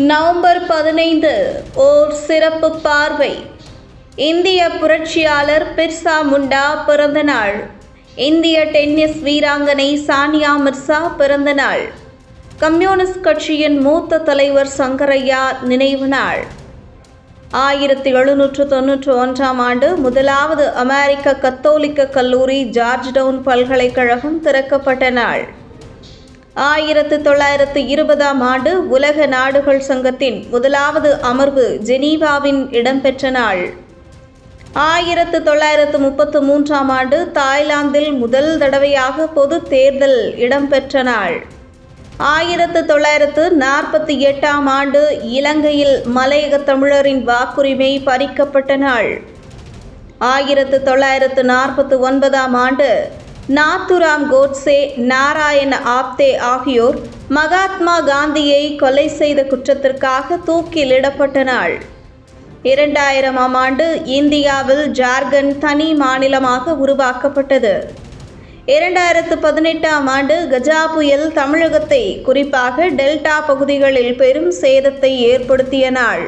November 15 ஓர் சிறப்பு பார்வை. இந்திய புரட்சியாளர் பிர்சா முண்டா பிறந்த நாள். இந்திய டென்னிஸ் வீராங்கனை சானியா மிர்சா பிறந்த நாள். கம்யூனிஸ்ட் கட்சியின் மூத்த தலைவர் சங்கரையா நினைவு நாள். 1791ஆம் ஆண்டு முதலாவது அமெரிக்க கத்தோலிக்க கல்லூரி ஜார்ஜ் டவுன் பல்கலைக்கழகம் திறக்கப்பட்ட நாள். 1920ஆம் ஆண்டு உலக நாடுகள் சங்கத்தின் முதலாவது அமர்வு ஜெனீவாவின் இடம்பெற்ற நாள். 1933ஆம் ஆண்டு தாய்லாந்தில் முதல் தடவையாக பொது தேர்தல் இடம்பெற்ற நாள். 1948ஆம் ஆண்டு இலங்கையில் மலையக தமிழரின் வாக்குரிமை பறிக்கப்பட்ட நாள். 1949ஆம் ஆண்டு நாத்துராம் கோட்சே, நாராயண ஆப்தே ஆகியோர் மகாத்மா காந்தியை கொலை செய்த குற்றத்திற்காக தூக்கிலிடப்பட்ட நாள். 2000ஆம் ஆண்டு இந்தியாவில் ஜார்க்கண்ட் தனி மாநிலமாக உருவாக்கப்பட்டது. 2018ஆம் ஆண்டு கஜா புயல் தமிழகத்தை, குறிப்பாக டெல்டா பகுதிகளில் பெரும் சேதத்தை ஏற்படுத்திய நாள்.